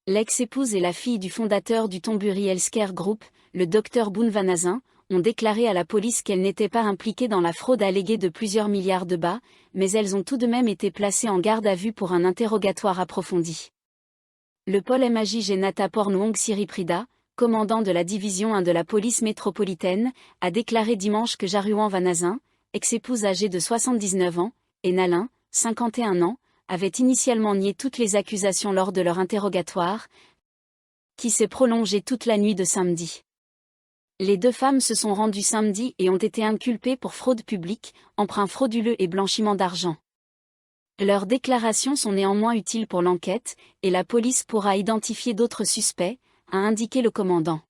L'ex-épouse et la fille du fondateur du Tonbury Healthcare Group, le Dr Boun Vanazin, ont déclaré à la police qu'elles n'étaient pas impliquées dans la fraude alléguée de plusieurs milliards de bahts, mais elles ont tout de même été placées en garde à vue pour un interrogatoire approfondi. Le Pol MAJ Jenata Pornwong Siriprida, commandant de la division 1 de la police métropolitaine, a déclaré dimanche que Jaruan Vanazin, ex-épouse âgée de 79 ans, et Nalin, 51 ans, avaient initialement nié toutes les accusations lors de leur interrogatoire, qui s'est prolongé toute la nuit de samedi. Les deux femmes se sont rendues samedi et ont été inculpées pour fraude publique, emprunt frauduleux et blanchiment d'argent. Leurs déclarations sont néanmoins utiles pour l'enquête, et la police pourra identifier d'autres suspects, a indiqué le commandant.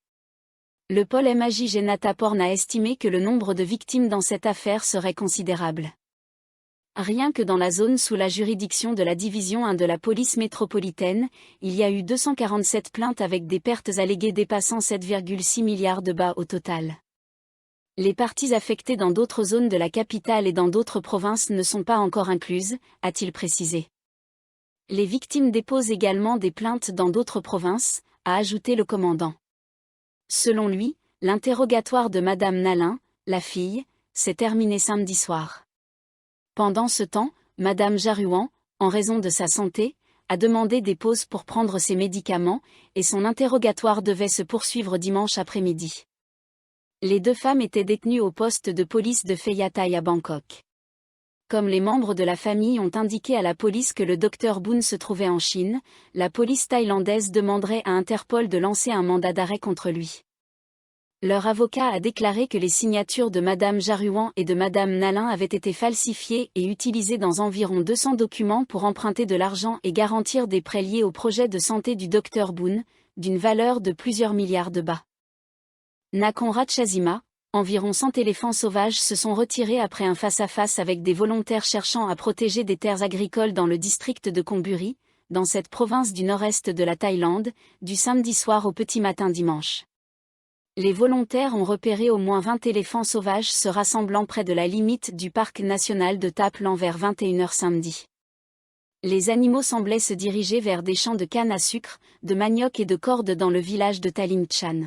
Le Pol MAJ Jenata Porn a estimé que le nombre de victimes dans cette affaire serait considérable. Rien que dans la zone sous la juridiction de la division 1 de la police métropolitaine, il y a eu 247 plaintes avec des pertes alléguées dépassant 7,6 milliards de bahts au total. Les parties affectées dans d'autres zones de la capitale et dans d'autres provinces ne sont pas encore incluses, a-t-il précisé. Les victimes déposent également des plaintes dans d'autres provinces, a ajouté le commandant. Selon lui, l'interrogatoire de Madame Nalin, la fille, s'est terminé samedi soir. Pendant ce temps, Madame Jaruan, en raison de sa santé, a demandé des pauses pour prendre ses médicaments, et son interrogatoire devait se poursuivre dimanche après-midi. Les deux femmes étaient détenues au poste de police de Phayatay à Bangkok. Comme les membres de la famille ont indiqué à la police que le Dr Boun se trouvait en Chine, la police thaïlandaise demanderait à Interpol de lancer un mandat d'arrêt contre lui. Leur avocat a déclaré que les signatures de Madame Jaruan et de Madame Nalin avaient été falsifiées et utilisées dans environ 200 documents pour emprunter de l'argent et garantir des prêts liés au projet de santé du Dr Boun, d'une valeur de plusieurs milliards de bahts. Nakhon Ratchasima, environ 100 éléphants sauvages se sont retirés après un face-à-face avec des volontaires cherchant à protéger des terres agricoles dans le district de Khonburi, dans cette province du nord-est de la Thaïlande, du samedi soir au petit matin dimanche. Les volontaires ont repéré au moins 20 éléphants sauvages se rassemblant près de la limite du parc national de Tha Plan vers 21h samedi. Les animaux semblaient se diriger vers des champs de canne à sucre, de manioc et de cordes dans le village de Talim Chan.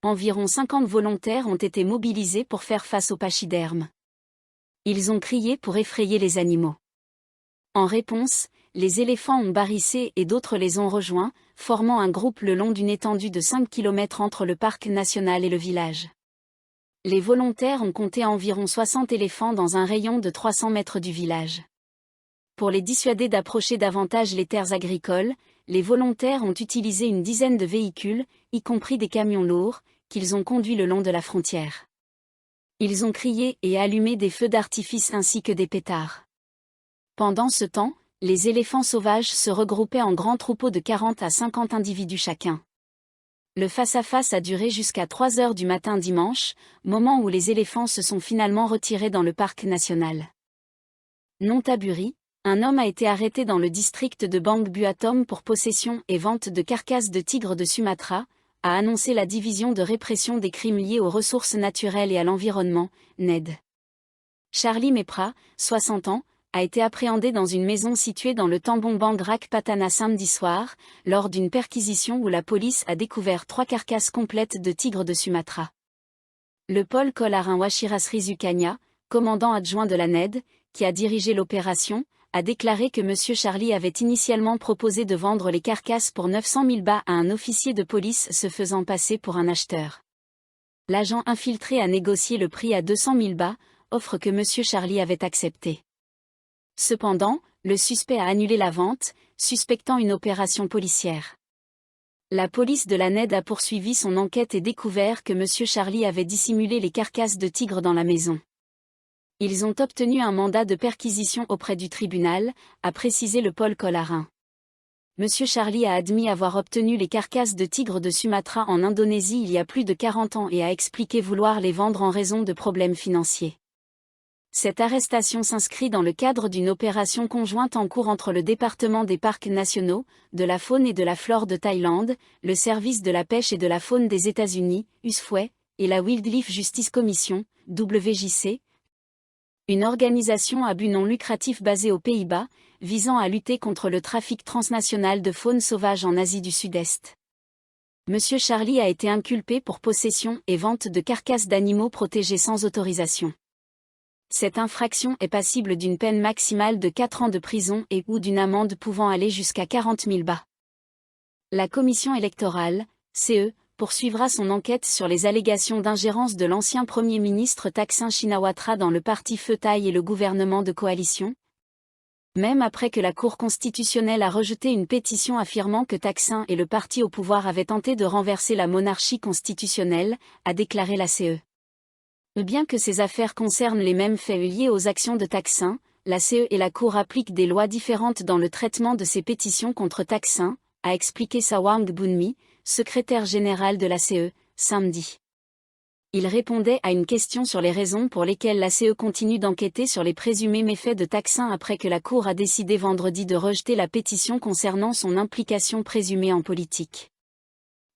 Environ 50 volontaires ont été mobilisés pour faire face aux pachydermes. Ils ont crié pour effrayer les animaux. En réponse, les éléphants ont barrissé et d'autres les ont rejoints, formant un groupe le long d'une étendue de 5 km entre le parc national et le village. Les volontaires ont compté environ 60 éléphants dans un rayon de 300 mètres du village. Pour les dissuader d'approcher davantage les terres agricoles, les volontaires ont utilisé une dizaine de véhicules, y compris des camions lourds, qu'ils ont conduits le long de la frontière. Ils ont crié et allumé des feux d'artifice ainsi que des pétards. Pendant ce temps, les éléphants sauvages se regroupaient en grands troupeaux de 40 à 50 individus chacun. Le face-à-face a duré jusqu'à 3 heures du matin dimanche, moment où les éléphants se sont finalement retirés dans le parc national. Nonthaburi, un homme a été arrêté dans le district de Bang Buatom pour possession et vente de carcasses de tigres de Sumatra, a annoncé la division de répression des crimes liés aux ressources naturelles et à l'environnement, NED. Charlie Mepra, 60 ans, a été appréhendé dans une maison située dans le Tambon Bang Rak Patana samedi soir, lors d'une perquisition où la police a découvert 3 carcasses complètes de tigres de Sumatra. Le Pol Kolarin Wachirasri Zukanya, commandant adjoint de la NED, qui a dirigé l'opération, a déclaré que M. Charlie avait initialement proposé de vendre les carcasses pour 900 000 bahts à un officier de police se faisant passer pour un acheteur. L'agent infiltré a négocié le prix à 200 000 bahts, offre que M. Charlie avait acceptée. Cependant, le suspect a annulé la vente, suspectant une opération policière. La police de la NED a poursuivi son enquête et découvert que M. Charlie avait dissimulé les carcasses de tigres dans la maison. Ils ont obtenu un mandat de perquisition auprès du tribunal, a précisé le Pol Kolarin. M. Charlie a admis avoir obtenu les carcasses de tigres de Sumatra en Indonésie il y a plus de 40 ans et a expliqué vouloir les vendre en raison de problèmes financiers. Cette arrestation s'inscrit dans le cadre d'une opération conjointe en cours entre le département des parcs nationaux, de la faune et de la flore de Thaïlande, le service de la pêche et de la faune des États-Unis, USFOE, et la Wildlife Justice Commission, WJC, Une organisation à but non lucratif basée aux Pays-Bas, visant à lutter contre le trafic transnational de faune sauvage en Asie du Sud-Est. Monsieur Charlie a été inculpé pour possession et vente de carcasses d'animaux protégés sans autorisation. Cette infraction est passible d'une peine maximale de 4 ans de prison et ou d'une amende pouvant aller jusqu'à 40 000 bahts. La commission électorale, CE, poursuivra son enquête sur les allégations d'ingérence de l'ancien Premier ministre Thaksin Shinawatra dans le parti Pheu Thai et le gouvernement de coalition. Même après que la Cour constitutionnelle a rejeté une pétition affirmant que Thaksin et le parti au pouvoir avaient tenté de renverser la monarchie constitutionnelle, a déclaré la CE. Bien que ces affaires concernent les mêmes faits liés aux actions de Thaksin, la CE et la Cour appliquent des lois différentes dans le traitement de ces pétitions contre Thaksin, a expliqué Sawang Boonmi, secrétaire général de la CE, samedi. Il répondait à une question sur les raisons pour lesquelles la CE continue d'enquêter sur les présumés méfaits de Thaksin après que la Cour a décidé vendredi de rejeter la pétition concernant son implication présumée en politique.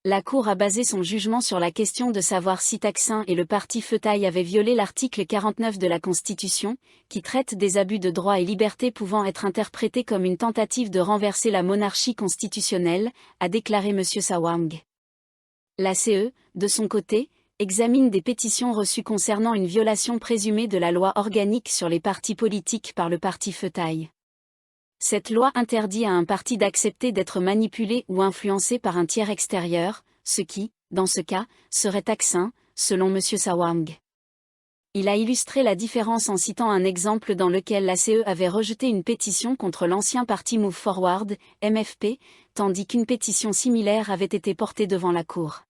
La Cour a basé son jugement sur la question de savoir si Thaksin et le parti Pheu Thai avaient violé l'article 49 de la Constitution, qui traite des abus de droits et libertés pouvant être interprétés comme une tentative de renverser la monarchie constitutionnelle, a déclaré M. Sawang. La CE, de son côté, examine des pétitions reçues concernant une violation présumée de la loi organique sur les partis politiques par le parti Pheu Thai. Cette loi interdit à un parti d'accepter d'être manipulé ou influencé par un tiers extérieur, ce qui, dans ce cas, serait Thaksin, selon M. Sawang. Il a illustré la différence en citant un exemple dans lequel la CE avait rejeté une pétition contre l'ancien parti Move Forward, MFP, tandis qu'une pétition similaire avait été portée devant la Cour.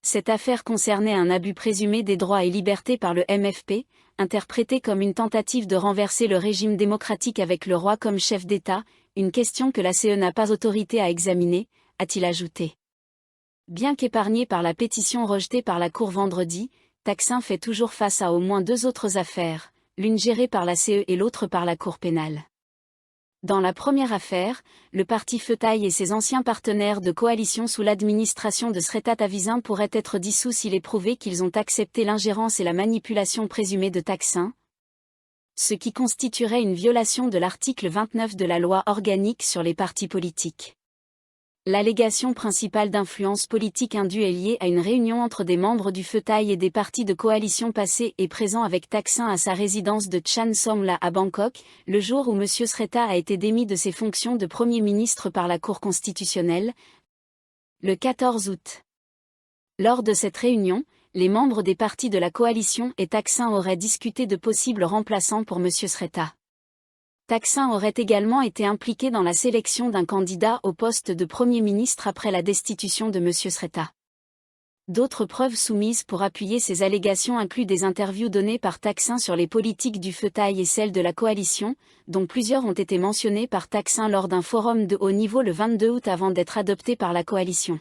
Cette affaire concernait un abus présumé des droits et libertés par le MFP, interprété comme une tentative de renverser le régime démocratique avec le roi comme chef d'État, une question que la CE n'a pas autorité à examiner, a-t-il ajouté. Bien qu'épargné par la pétition rejetée par la Cour vendredi, Thaksin fait toujours face à au moins 2 autres affaires, l'une gérée par la CE et l'autre par la Cour pénale. Dans la première affaire, le parti Pheu Thai et ses anciens partenaires de coalition sous l'administration de Srettha Thavisin pourraient être dissous s'il est prouvé qu'ils ont accepté l'ingérence et la manipulation présumée de Thaksin, ce qui constituerait une violation de l'article 29 de la loi organique sur les partis politiques. L'allégation principale d'influence politique indue est liée à une réunion entre des membres du Pheu Thai et des partis de coalition passés et présents avec Thaksin à sa résidence de Chan Somla à Bangkok, le jour où M. Srettha a été démis de ses fonctions de Premier ministre par la Cour constitutionnelle, le 14 août. Lors de cette réunion, les membres des partis de la coalition et Thaksin auraient discuté de possibles remplaçants pour M. Srettha. Thaksin aurait également été impliqué dans la sélection d'un candidat au poste de Premier ministre après la destitution de M. Srettha. D'autres preuves soumises pour appuyer ces allégations incluent des interviews données par Thaksin sur les politiques du Pheu Thai et celles de la coalition, dont plusieurs ont été mentionnées par Thaksin lors d'un forum de haut niveau le 22 août avant d'être adoptées par la coalition.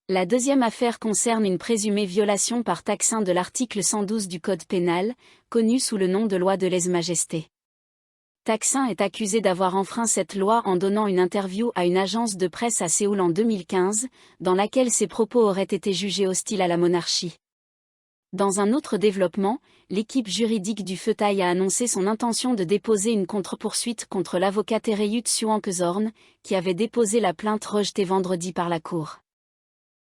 La deuxième affaire concerne une présumée violation par Thaksin de l'article 112 du Code pénal, connu sous le nom de loi de lèse-majesté. Thaksin est accusé d'avoir enfreint cette loi en donnant une interview à une agence de presse à Séoul en 2015, dans laquelle ses propos auraient été jugés hostiles à la monarchie. Dans un autre développement, l'équipe juridique du Pheu Thai a annoncé son intention de déposer une contre-poursuite contre l'avocat Tereyut Suankezorn, qui avait déposé la plainte rejetée vendredi par la Cour.